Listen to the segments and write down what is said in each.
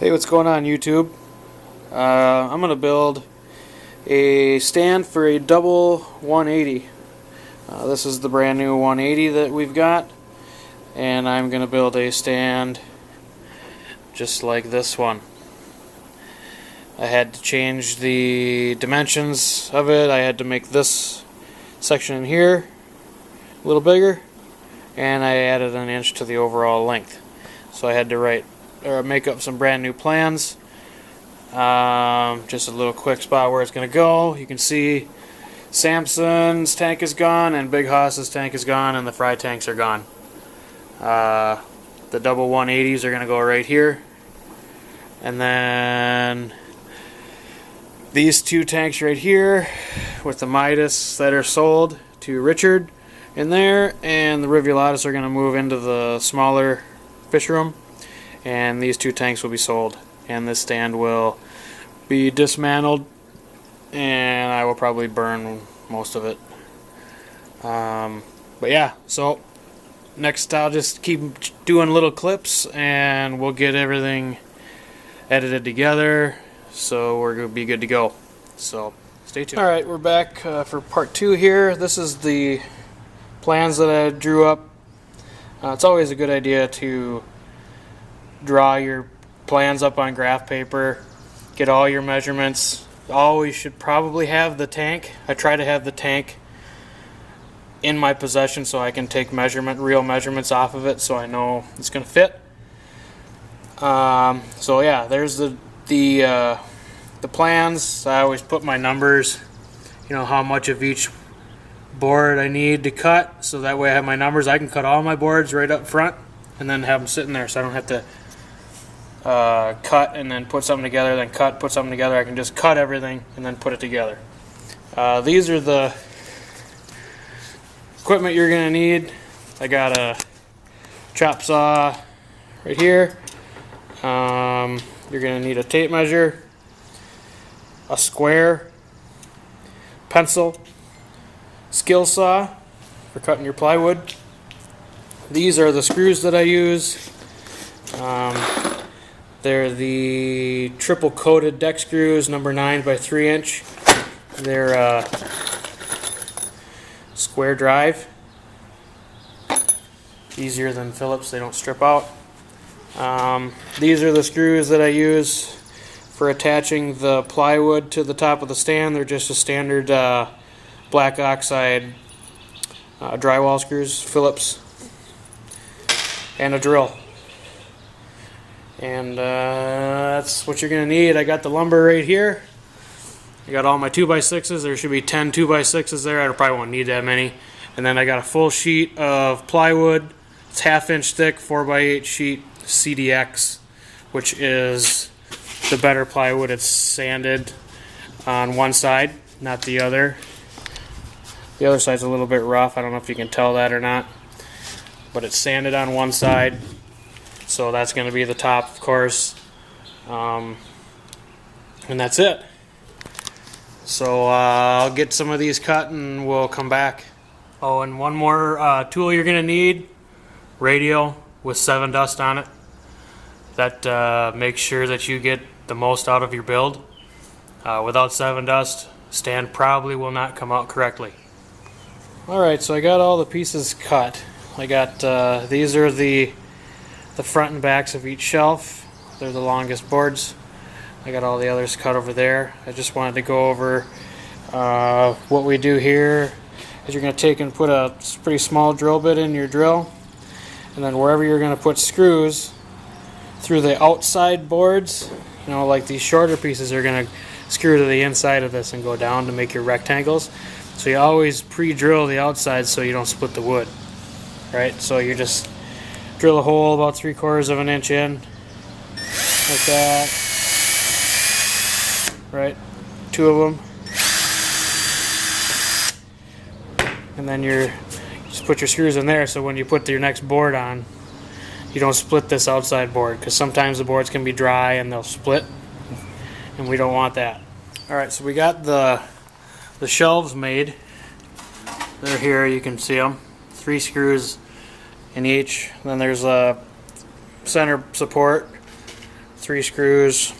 Hey, what's going on YouTube? I'm going to build a stand for a double 180. This is the brand new 180 that we've got, and I'm going to build a stand just like this one. I had to change the dimensions of it. I had to make this section in here a little bigger, and I added an inch to the overall length. So I had to make up some brand new plans. Just a little quick spot where it's going to go. You can see Samson's tank is gone, and Big Hoss's tank is gone, and the fry tanks are gone. The double 180s are going to go right here, and then these two tanks right here with the Midas that are sold to Richard in there, and the Rivulatus are going to move into the smaller fish room, and these two tanks will be sold, and this stand will be dismantled, and I will probably burn most of it. But yeah, so next I'll just keep doing little clips, and we'll get everything edited together, so we're going to be good to go. So stay tuned. Alright, we're back for part 2 here. This is the plans that I drew up. It's always a good idea to draw your plans up on graph paper, get all your measurements. Always should probably have the tank. I try to have the tank in my possession so I can take real measurements off of it, so I know it's going to fit. So yeah, there's the plans. I always put my numbers, how much of each board I need to cut, so that way I have my numbers. I can cut all my boards right up front and then have them sitting there, so I don't have to cut and then put something together, then cut, put something together. I can just cut everything and then put it together. These are the equipment you're going to need. I got a chop saw right here. You're going to need a tape measure, a square, pencil, skill saw for cutting your plywood. These are the screws that I use. They're the triple coated deck screws, number 9 by 3 inch. They're square drive. Easier than Phillips, they don't strip out. These are the screws that I use for attaching the plywood to the top of the stand. They're just a standard black oxide drywall screws, Phillips, and a drill. And that's what you're going to need. I got the lumber right here. I got all my 2x6s. There should be 10 2x6s there. I probably won't need that many. And then I got a full sheet of plywood. It's 1/2 inch thick, 4x8 sheet CDX, which is the better plywood. It's sanded on one side, not the other. The other side's a little bit rough. I don't know if you can tell that or not, but it's sanded on one side. So that's going to be the top, of course, and that's it. So I'll get some of these cut and we'll come back. Oh, and one more tool you're going to need, radio with 7 dust on it. That makes sure that you get the most out of your build. Without 7 dust, stand probably will not come out correctly. Alright, so I got all the pieces cut. I got, these are the front and backs of each shelf. They're the longest boards. I got all the others cut over there. I just wanted to go over what we do here is you're going to take and put a pretty small drill bit in your drill, and then wherever you're going to put screws through the outside boards, like these shorter pieces are going to screw to the inside of this and go down to make your rectangles. So you always pre-drill the outside so you don't split the wood, right? So you just drill a hole about 3/4 of an inch in, like that, right? 2 of them, and then you just put your screws in there. So when you put your next board on, you don't split this outside board, because sometimes the boards can be dry and they'll split, and we don't want that. All right, so we got the shelves made. They're here. You can see them. 3 screws in each. Then there's a center support 3 screws,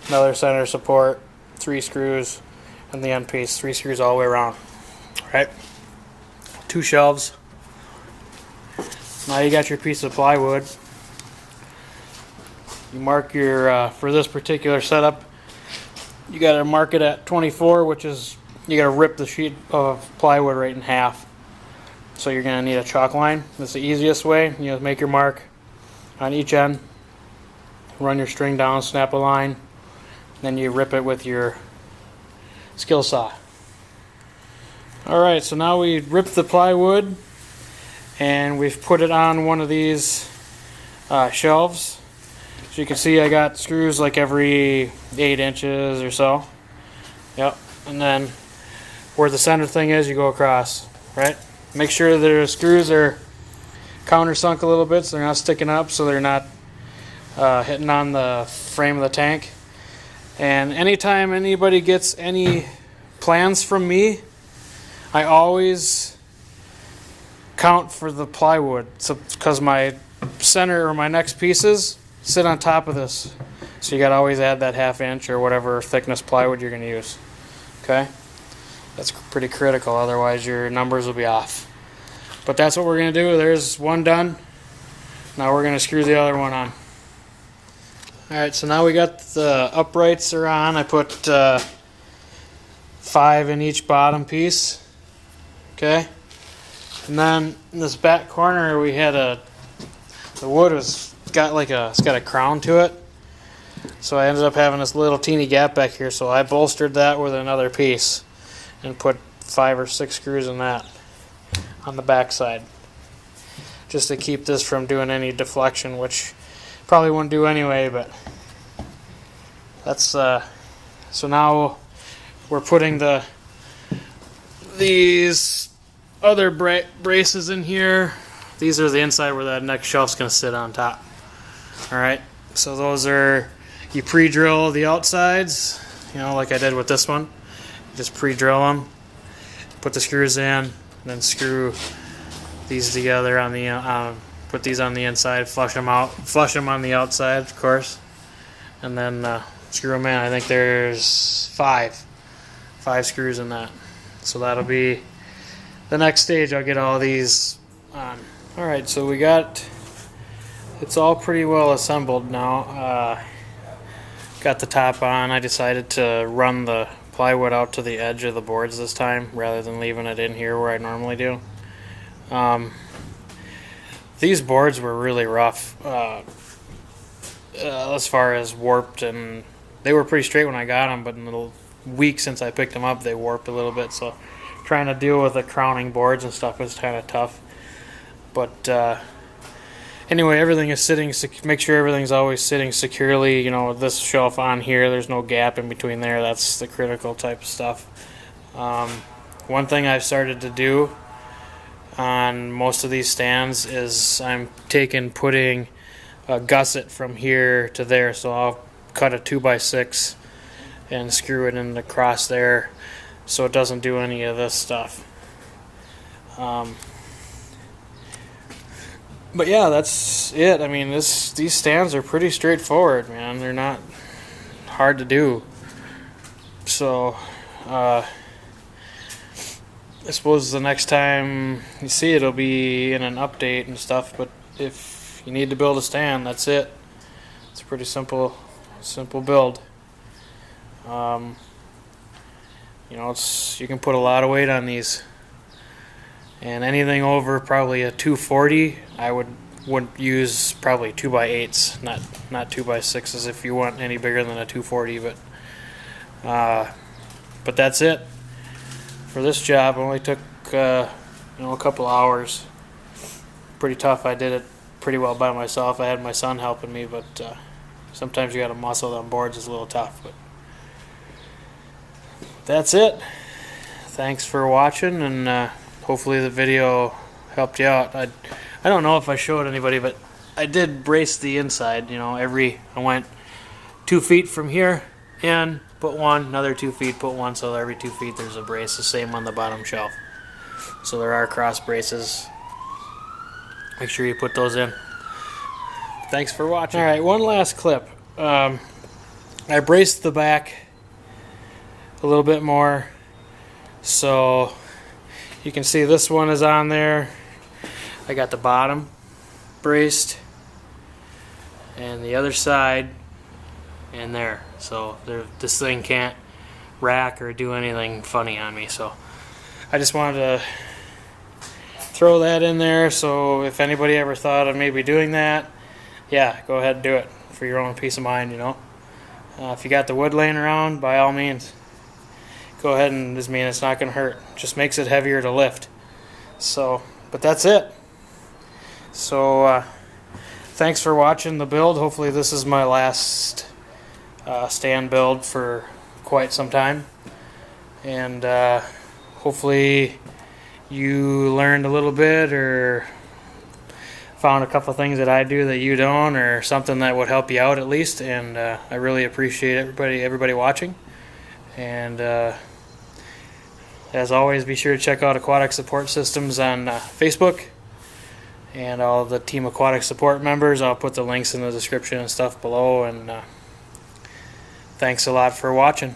another center support, 3 screws, and the end piece, 3 screws all the way around. Right? 2 shelves. Now you got your piece of plywood. You mark your, for this particular setup, you got to mark it at 24, which is, you got to rip the sheet of plywood right in half. So you're going to need a chalk line. That's the easiest way. You know, make your mark on each end, run your string down, snap a line, then you rip it with your skill saw. Alright, so now we ripped the plywood and we've put it on one of these shelves. So you can see I got screws like every 8 inches or so. Yep. And then where the center thing is, you go across, right? Make sure the screws are countersunk a little bit so they're not sticking up, so they're not hitting on the frame of the tank. And anytime anybody gets any plans from me, I always count for the plywood, so because my center or my next pieces sit on top of this, so you got to always add that 1/2 inch or whatever thickness plywood you're going to use. Okay, that's pretty critical, otherwise your numbers will be off. But that's what we're going to do. There's one done. Now we're going to screw the other one on. Alright, so now we got the uprights are on. I put 5 in each bottom piece. Okay, and then in this back corner we had the wood was it's got a crown to it, so I ended up having this little teeny gap back here, so I bolstered that with another piece and put 5 or 6 screws in that on the back side, just to keep this from doing any deflection, which probably wouldn't do anyway. But that's so now we're putting these other braces in here. These are the inside where that next shelf's going to sit on top. Alright, so those are, you pre-drill the outsides, you know, like I did with this one. Just pre-drill them, put the screws in, and then screw these together on the, put these on the inside, flush them out, flush them on the outside, of course, and then screw them in. I think there's 5 screws in that. So that'll be the next stage. I'll get all these on. Alright, so we got, it's all pretty well assembled now. Got the top on. I decided to run the plywood out to the edge of the boards this time rather than leaving it in here where I normally do. These boards were really rough as far as warped, and they were pretty straight when I got them, but in the week since I picked them up they warped a little bit, so trying to deal with the crowning boards and stuff was kind of tough. But anyway, everything is sitting, make sure everything's always sitting securely. You know, this shelf on here, there's no gap in between there. That's the critical type of stuff. One thing I've started to do on most of these stands is I'm putting a gusset from here to there. So I'll cut a 2x6 and screw it in across there so it doesn't do any of this stuff. But yeah, that's it. I mean, these stands are pretty straightforward, man. They're not hard to do. So, I suppose the next time you see it, it'll be in an update and stuff. But if you need to build a stand, that's it. It's a pretty simple build. You know, you can put a lot of weight on these. And anything over probably a 240, I would use probably 2x8s, not 2x6s if you want any bigger than a 240. But that's it for this job. It only took a couple hours. Pretty tough. I did it pretty well by myself. I had my son helping me, but sometimes you got to muscle them boards. It's a little tough. But that's it. Thanks for watching, and hopefully the video helped you out. I don't know if I showed anybody, but I did brace the inside. You know, I went 2 feet from here and put one, another 2 feet, put one, so every 2 feet there's a brace. The same on the bottom shelf. So there are cross braces. Make sure you put those in. Thanks for watching. Alright, one last clip. I braced the back a little bit more, so you can see this one is on there. I got the bottom braced and the other side and there, so this thing can't rack or do anything funny on me. So I just wanted to throw that in there, so if anybody ever thought of maybe doing that, yeah, go ahead and do it for your own peace of mind, you know. If you got the wood laying around, by all means, go ahead, and this means it's not going to hurt. Just makes it heavier to lift. So, but that's it. So, thanks for watching the build. Hopefully this is my last stand build for quite some time. And hopefully you learned a little bit or found a couple things that I do that you don't, or something that would help you out at least. And I really appreciate everybody watching. And as always, be sure to check out Aquatic Support Systems on Facebook and all the Team Aquatic Support members. I'll put the links in the description and stuff below. And thanks a lot for watching.